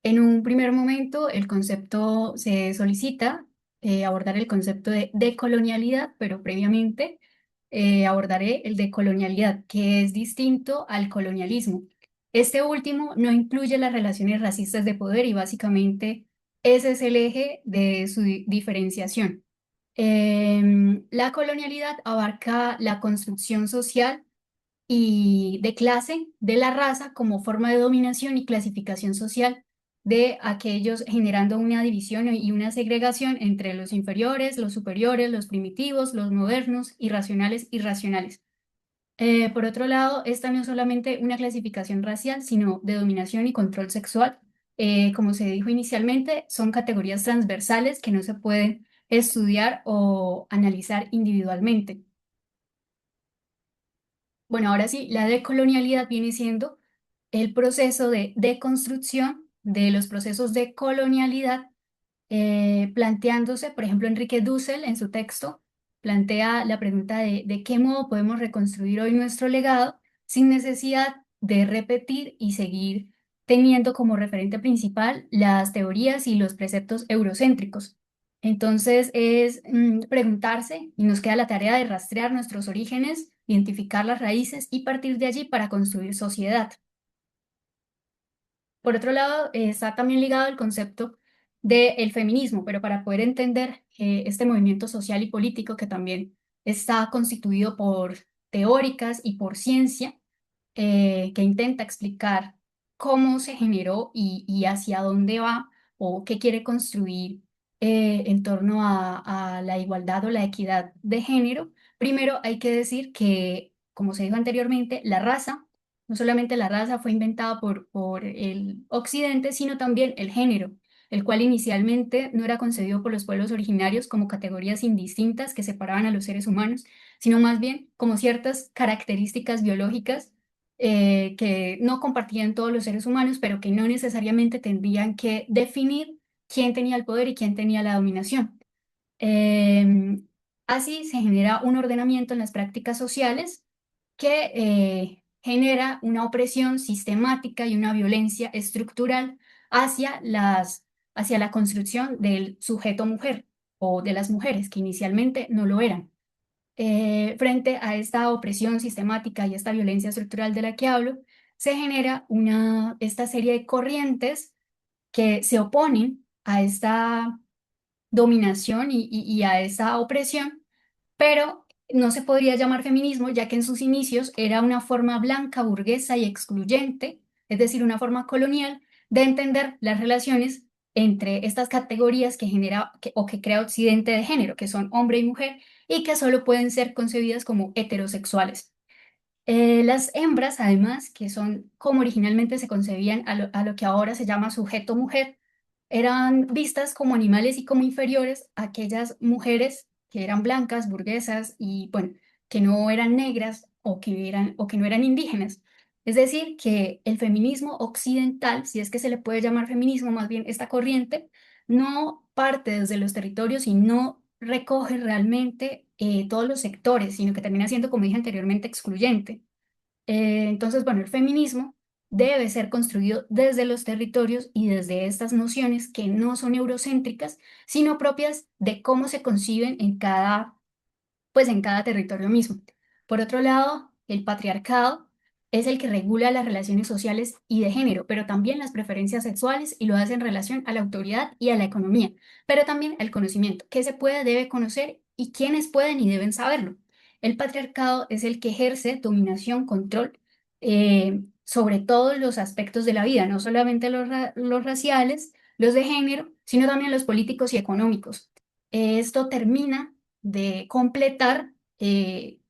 En un primer momento, el concepto se solicita abordar el concepto de decolonialidad, pero previamente abordaré el de colonialidad, que es distinto al colonialismo. Este último no incluye las relaciones racistas de poder y básicamente ese es el eje de su diferenciación. La colonialidad abarca la construcción social y de clase de la raza como forma de dominación y clasificación social de aquellos, generando una división y una segregación entre los inferiores, los superiores, los primitivos, los modernos, irracionales, irracionales. Por otro lado, esta no es solamente una clasificación racial, sino de dominación y control sexual. Como se dijo inicialmente, son categorías transversales que no se pueden estudiar o analizar individualmente. Bueno, ahora sí, la decolonialidad viene siendo el proceso de deconstrucción de los procesos de colonialidad, planteándose, por ejemplo, Enrique Dussel en su texto plantea la pregunta de qué modo podemos reconstruir hoy nuestro legado sin necesidad de repetir y seguir teniendo como referente principal las teorías y los preceptos eurocéntricos. Entonces es preguntarse y nos queda la tarea de rastrear nuestros orígenes, identificar las raíces y partir de allí para construir sociedad. Por otro lado, está también ligado el concepto del feminismo, pero para poder entender este movimiento social y político que también está constituido por teóricas y por ciencia, que intenta explicar cómo se generó y hacia dónde va o qué quiere construir en torno a la igualdad o la equidad de género. Primero hay que decir que, como se dijo anteriormente, la raza, no solamente la raza fue inventada por el occidente, sino también el género, el cual inicialmente no era concebido por los pueblos originarios como categorías indistintas que separaban a los seres humanos, sino más bien como ciertas características biológicas que no compartían todos los seres humanos, pero que no necesariamente tendrían que definir quién tenía el poder y quién tenía la dominación. Así se genera un ordenamiento en las prácticas sociales que genera una opresión sistemática y una violencia estructural hacia hacia la construcción del sujeto mujer o de las mujeres, que inicialmente no lo eran. Frente a esta opresión sistemática y esta violencia estructural de la que hablo, se genera esta serie de corrientes que se oponen a esta dominación y a esa opresión, pero no se podría llamar feminismo, ya que en sus inicios era una forma blanca, burguesa y excluyente, es decir, una forma colonial de entender las relaciones entre estas categorías que genera o que crea Occidente de género, que son hombre y mujer, y que solo pueden ser concebidas como heterosexuales. Las hembras, además, que son como originalmente se concebían a lo que ahora se llama sujeto mujer, eran vistas como animales y como inferiores a aquellas mujeres que eran blancas, burguesas y, bueno, que no eran negras o que no eran indígenas. Es decir, que el feminismo occidental, si es que se le puede llamar feminismo, más bien esta corriente, no parte desde los territorios y no recoge realmente todos los sectores, sino que termina siendo, como dije anteriormente, excluyente. Entonces, bueno, el feminismo debe ser construido desde los territorios y desde estas nociones que no son eurocéntricas, sino propias de cómo se conciben pues en cada territorio mismo. Por otro lado, el patriarcado es el que regula las relaciones sociales y de género, pero también las preferencias sexuales y lo hace en relación a la autoridad y a la economía, pero también al conocimiento, qué se puede, debe conocer y quiénes pueden y deben saberlo. El patriarcado es el que ejerce dominación, control sobre todos los aspectos de la vida, no solamente los raciales, los de género, sino también los políticos y económicos. Esto termina de completar,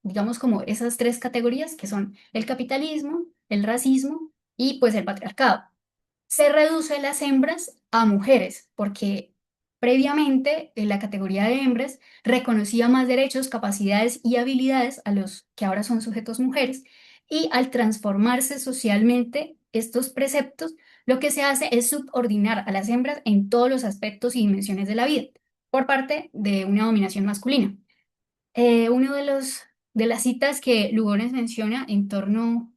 digamos, como esas tres categorías que son el capitalismo, el racismo y pues el patriarcado. Se reduce las hembras a mujeres porque previamente la categoría de hembras reconocía más derechos, capacidades y habilidades a los que ahora son sujetos mujeres y al transformarse socialmente estos preceptos, lo que se hace es subordinar a las hembras en todos los aspectos y dimensiones de la vida por parte de una dominación masculina. Uno de las citas que Lugones menciona en torno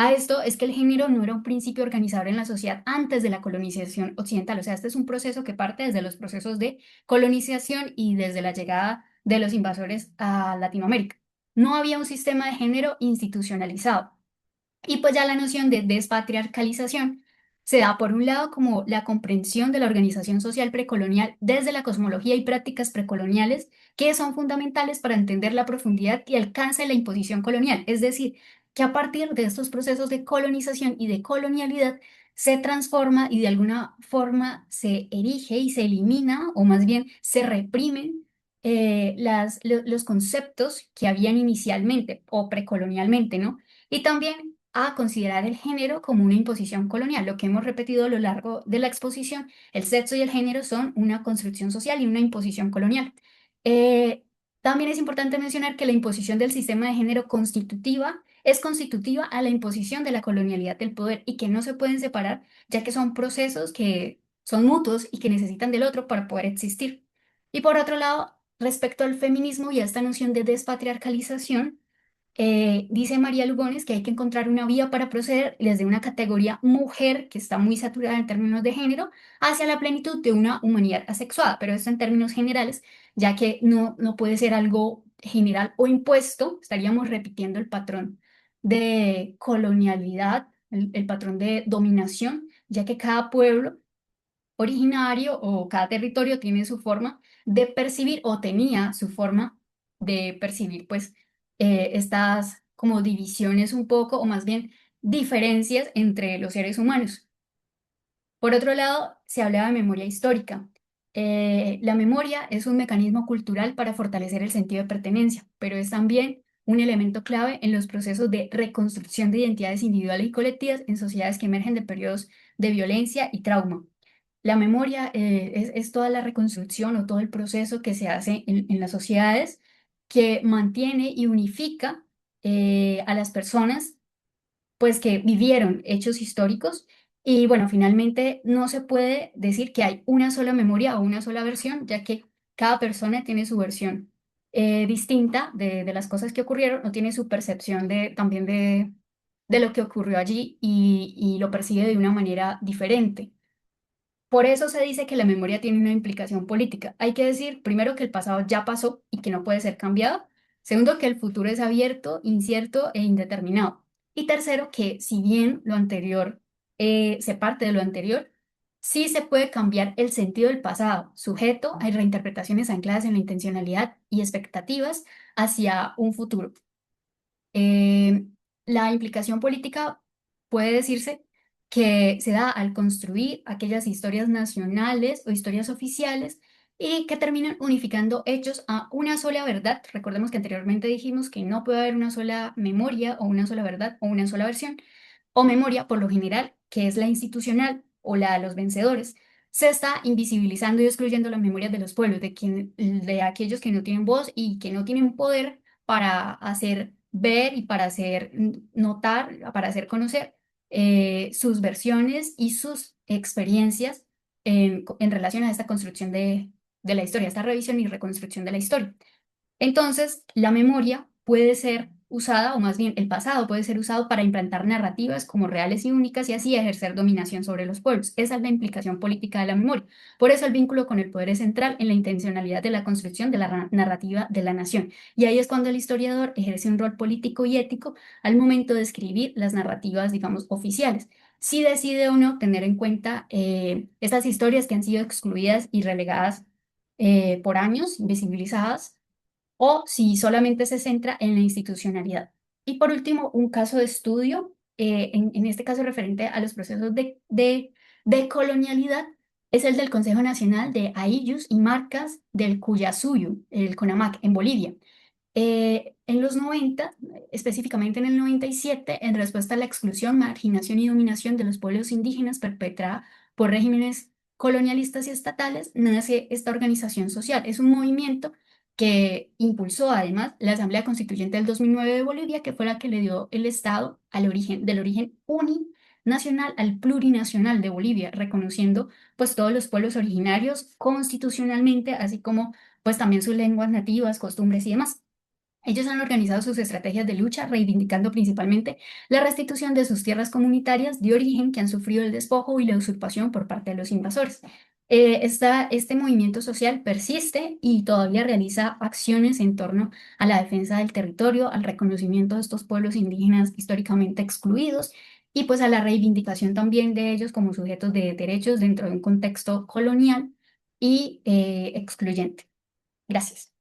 a esto es que el género no era un principio organizador en la sociedad antes de la colonización occidental. O sea, este es un proceso que parte desde los procesos de colonización y desde la llegada de los invasores a Latinoamérica. No había un sistema de género institucionalizado. Y pues ya la noción de despatriarcalización se da por un lado como la comprensión de la organización social precolonial desde la cosmología y prácticas precoloniales que son fundamentales para entender la profundidad y alcance de la imposición colonial. Es decir, que a partir de estos procesos de colonización y de colonialidad se transforma y de alguna forma se erige y se elimina, o más bien se reprimen los conceptos que habían inicialmente o precolonialmente, ¿no? Y también a considerar el género como una imposición colonial, lo que hemos repetido a lo largo de la exposición. El sexo y el género son una construcción social y una imposición colonial. Eh, También es importante mencionar que la imposición del sistema de género constitutiva es constitutiva a la imposición de la colonialidad del poder y que no se pueden separar, ya que son procesos que son mutuos y que necesitan del otro para poder existir. Y por otro lado, respecto al feminismo y a esta noción de despatriarcalización, dice María Lugones que hay que encontrar una vía para proceder desde una categoría mujer, que está muy saturada en términos de género, hacia la plenitud de una humanidad asexuada, pero esto en términos generales, ya que no puede ser algo general o impuesto, estaríamos repitiendo el patrón de colonialidad, el patrón de dominación, ya que cada pueblo originario o cada territorio tiene su forma de percibir o tenía su forma de percibir, pues, estas como divisiones un poco, o más bien diferencias entre los seres humanos. Por otro lado, se hablaba de memoria histórica. La memoria es un mecanismo cultural para fortalecer el sentido de pertenencia, pero es también un elemento clave en los procesos de reconstrucción de identidades individuales y colectivas en sociedades que emergen de periodos de violencia y trauma. La memoria es toda la reconstrucción o todo el proceso que se hace en las sociedades que mantiene y unifica a las personas pues que vivieron hechos históricos y bueno, finalmente no se puede decir que hay una sola memoria o una sola versión, ya que cada persona tiene su versión distinta de las cosas que ocurrieron o tiene su percepción también de lo que ocurrió allí y lo percibe de una manera diferente. Por eso se dice que la memoria tiene una implicación política. Hay que decir, primero, que el pasado ya pasó y que no puede ser cambiado. Segundo, que el futuro es abierto, incierto e indeterminado. Y tercero, que si bien lo anterior se parte de lo anterior, sí se puede cambiar el sentido del pasado, sujeto a reinterpretaciones ancladas en la intencionalidad y expectativas hacia un futuro. Eh, la implicación política puede decirse que se da al construir aquellas historias nacionales o historias oficiales y que terminan unificando hechos a una sola verdad. Recordemos que anteriormente dijimos que no puede haber una sola memoria o una sola verdad o una sola versión o memoria, por lo general, que es la institucional o la de los vencedores. Se está invisibilizando y excluyendo las memorias de los pueblos, de aquellos que no tienen voz y que no tienen poder para hacer ver y para hacer notar, para hacer conocer sus versiones y sus experiencias en relación a esta construcción de la historia, esta revisión y reconstrucción de la historia. Entonces, la memoria puede ser usada, o más bien el pasado puede ser usado para implantar narrativas como reales y únicas y así ejercer dominación sobre los pueblos. Esa es la implicación política de la memoria. Por eso el vínculo con el poder es central en la intencionalidad de la construcción de la narrativa de la nación. Y ahí es cuando el historiador ejerce un rol político y ético al momento de escribir las narrativas, digamos, oficiales. Si decide o no tener en cuenta estas historias que han sido excluidas y relegadas por años, invisibilizadas o si solamente se centra en la institucionalidad. Y por último, un caso de estudio, en este caso referente a los procesos de colonialidad, es el del Consejo Nacional de Aylus y Marcas del Cuyasuyu, el CONAMAC, en Bolivia. En los 90, específicamente en el 97, en respuesta a la exclusión, marginación y dominación de los pueblos indígenas perpetrada por regímenes colonialistas y estatales, nace esta organización social. Es un movimiento que impulsó además la Asamblea Constituyente del 2009 de Bolivia, que fue la que le dio el Estado del origen uninacional al plurinacional de Bolivia, reconociendo pues todos los pueblos originarios constitucionalmente, así como pues también sus lenguas nativas, costumbres y demás. Ellos han organizado sus estrategias de lucha, reivindicando principalmente la restitución de sus tierras comunitarias de origen que han sufrido el despojo y la usurpación por parte de los invasores. Este movimiento social persiste y todavía realiza acciones en torno a la defensa del territorio, al reconocimiento de estos pueblos indígenas históricamente excluidos y pues a la reivindicación también de ellos como sujetos de derechos dentro de un contexto colonial y excluyente. Gracias.